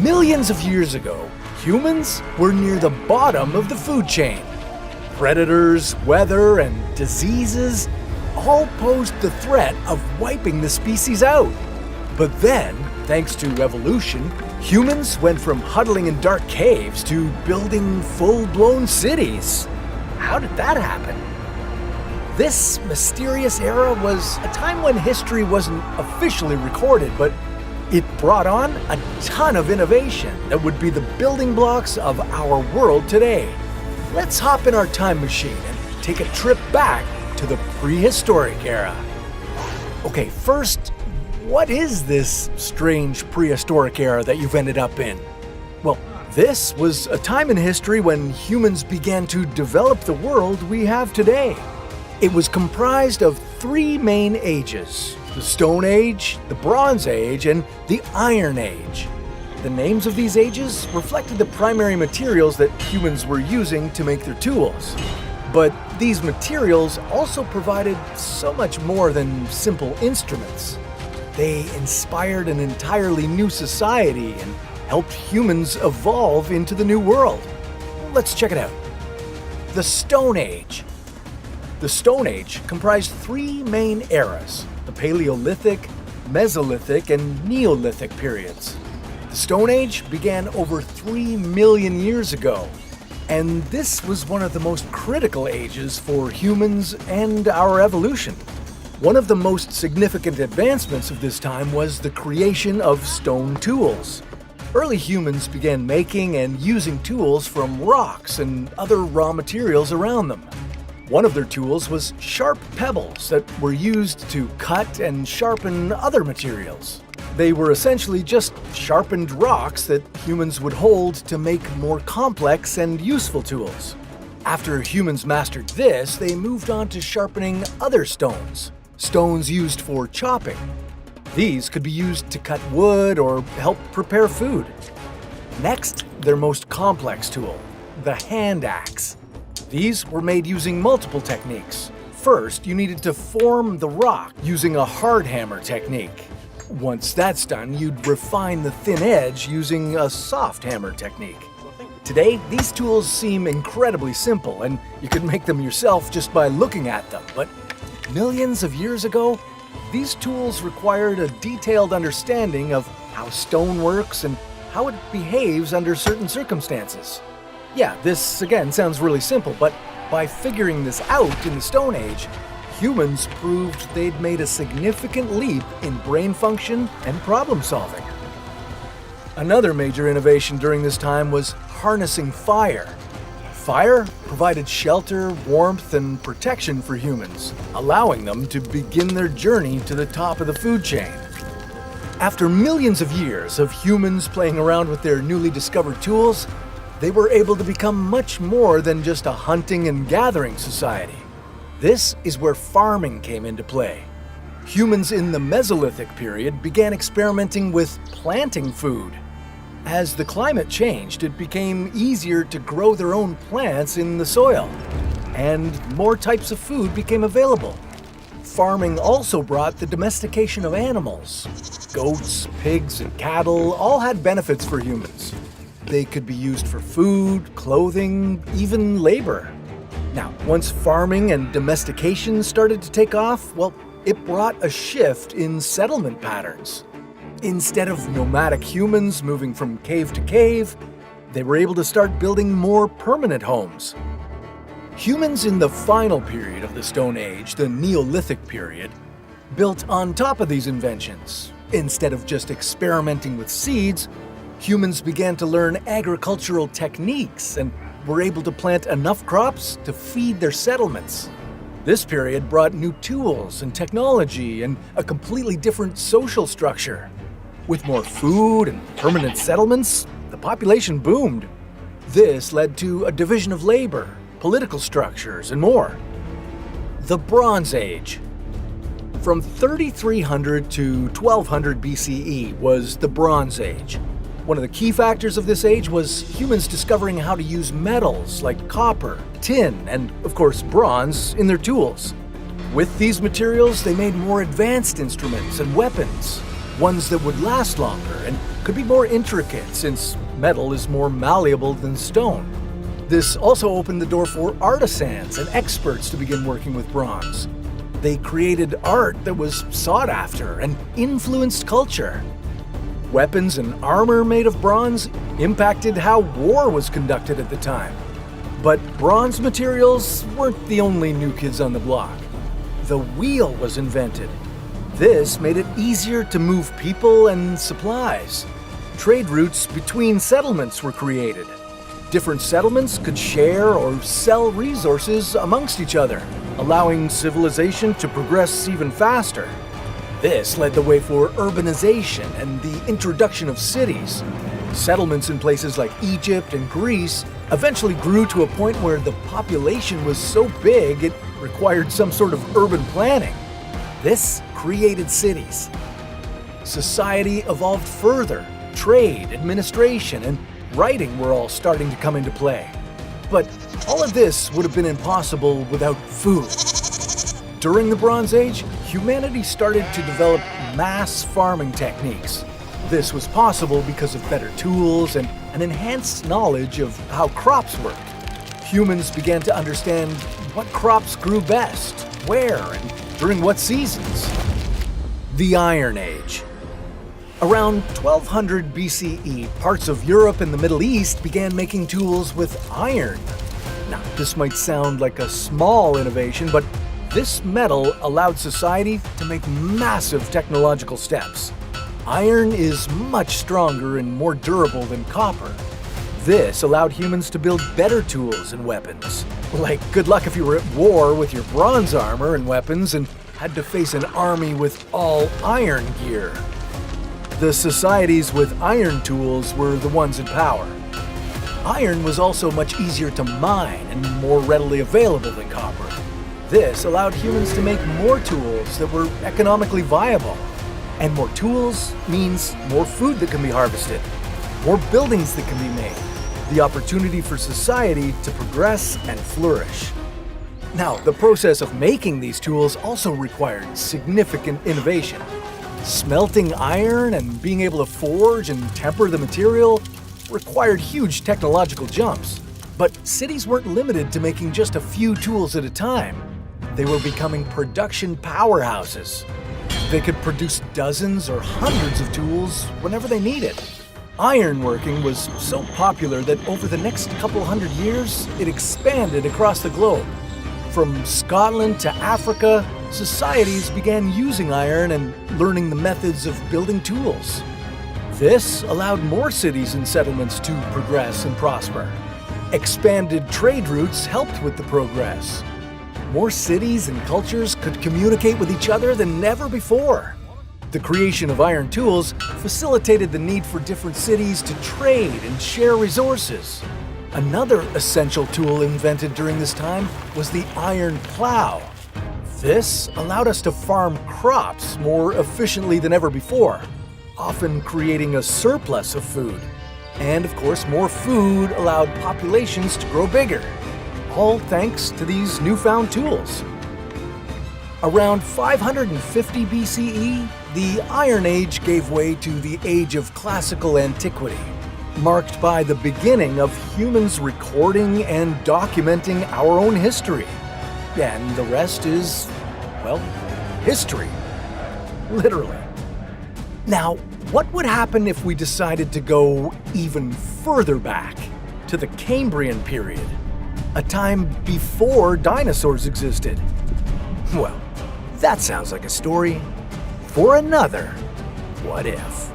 Millions of years ago, humans were near the bottom of the food chain. Predators, weather, and diseases all posed the threat of wiping the species out. But then, thanks to evolution, humans went from huddling in dark caves to building full-blown cities. How did that happen? This mysterious era was a time when history wasn't officially recorded, but it brought on a ton of innovation that would be the building blocks of our world today. Let's hop in our time machine and take a trip back to the prehistoric era. Okay, first, what is this strange prehistoric era that you've ended up in? Well, this was a time in history when humans began to develop the world we have today. It was comprised of three main ages: the Stone Age, the Bronze Age, and the Iron Age. The names of these ages reflected the primary materials that humans were using to make their tools. But these materials also provided so much more than simple instruments. They inspired an entirely new society and helped humans evolve into the new world. Let's check it out. The Stone Age. The Stone Age comprised three main eras: the Paleolithic, Mesolithic, and Neolithic periods. The Stone Age began over 3 million years ago, and this was one of the most critical ages for humans and our evolution. One of the most significant advancements of this time was the creation of stone tools. Early humans began making and using tools from rocks and other raw materials around them. One of their tools was sharp pebbles that were used to cut and sharpen other materials. They were essentially just sharpened rocks that humans would hold to make more complex and useful tools. After humans mastered this, they moved on to sharpening other stones used for chopping. These could be used to cut wood or help prepare food. Next, their most complex tool, the hand axe. These were made using multiple techniques. First, you needed to form the rock using a hard hammer technique. Once that's done, you'd refine the thin edge using a soft hammer technique. Today, these tools seem incredibly simple, and you could make them yourself just by looking at them. But millions of years ago, these tools required a detailed understanding of how stone works and how it behaves under certain circumstances. Yeah, this again sounds really simple, but by figuring this out in the Stone Age, humans proved they'd made a significant leap in brain function and problem solving. Another major innovation during this time was harnessing fire. Fire provided shelter, warmth, and protection for humans, allowing them to begin their journey to the top of the food chain. After millions of years of humans playing around with their newly discovered tools, they were able to become much more than just a hunting and gathering society. This is where farming came into play. Humans in the Mesolithic period began experimenting with planting food. As the climate changed, it became easier to grow their own plants in the soil, and more types of food became available. Farming also brought the domestication of animals. Goats, pigs, and cattle all had benefits for humans. They could be used for food, clothing, even labor. Now, once farming and domestication started to take off, well, it brought a shift in settlement patterns. Instead of nomadic humans moving from cave to cave, they were able to start building more permanent homes. Humans in the final period of the Stone Age, the Neolithic period, built on top of these inventions. Instead of just experimenting with seeds, humans began to learn agricultural techniques and were able to plant enough crops to feed their settlements. This period brought new tools and technology and a completely different social structure. With more food and permanent settlements, the population boomed. This led to a division of labor, political structures, and more. The Bronze Age. From 3300 to 1200 BCE was the Bronze Age. One of the key factors of this age was humans discovering how to use metals like copper, tin, and of course bronze in their tools. With these materials, they made more advanced instruments and weapons. ones that would last longer and could be more intricate since metal is more malleable than stone. This also opened the door for artisans and experts to begin working with bronze. They created art that was sought after and influenced culture. Weapons and armor made of bronze impacted how war was conducted at the time. But bronze materials weren't the only new kids on the block. The wheel was invented. This made it easier to move people and supplies. Trade routes between settlements were created. Different settlements could share or sell resources amongst each other, allowing civilization to progress even faster. This led the way for urbanization and the introduction of cities. Settlements in places like Egypt and Greece eventually grew to a point where the population was so big it required some sort of urban planning. This created cities. Society evolved further. Trade, administration, and writing were all starting to come into play. But all of this would have been impossible without food. During the Bronze Age, humanity started to develop mass farming techniques. This was possible because of better tools and an enhanced knowledge of how crops worked. Humans began to understand what crops grew best, where, and during what seasons. The Iron Age. Around 1200 BCE, parts of Europe and the Middle East began making tools with iron. Now, this might sound like a small innovation, but this metal allowed society to make massive technological steps. Iron is much stronger and more durable than copper. This allowed humans to build better tools and weapons. Like, good luck if you were at war with your bronze armor and weapons and had to face an army with all iron gear. The societies with iron tools were the ones in power. Iron was also much easier to mine and more readily available than copper. This allowed humans to make more tools that were economically viable. And more tools means more food that can be harvested, more buildings that can be made, the opportunity for society to progress and flourish. Now, the process of making these tools also required significant innovation. Smelting iron and being able to forge and temper the material required huge technological jumps. But cities weren't limited to making just a few tools at a time. They were becoming production powerhouses. They could produce dozens or hundreds of tools whenever they needed. Ironworking was so popular that over the next couple hundred years, it expanded across the globe. From Scotland to Africa, societies began using iron and learning the methods of building tools. This allowed more cities and settlements to progress and prosper. Expanded trade routes helped with the progress. More cities and cultures could communicate with each other than ever before. The creation of iron tools facilitated the need for different cities to trade and share resources. Another essential tool invented during this time was the iron plow. This allowed us to farm crops more efficiently than ever before, often creating a surplus of food. And of course, more food allowed populations to grow bigger, all thanks to these newfound tools. Around 550 BCE, the Iron Age gave way to the Age of Classical Antiquity, marked by the beginning of humans recording and documenting our own history. And the rest is, well, history. Literally. Now, what would happen if we decided to go even further back, to the Cambrian period, a time before dinosaurs existed? Well, that sounds like a story for another What If.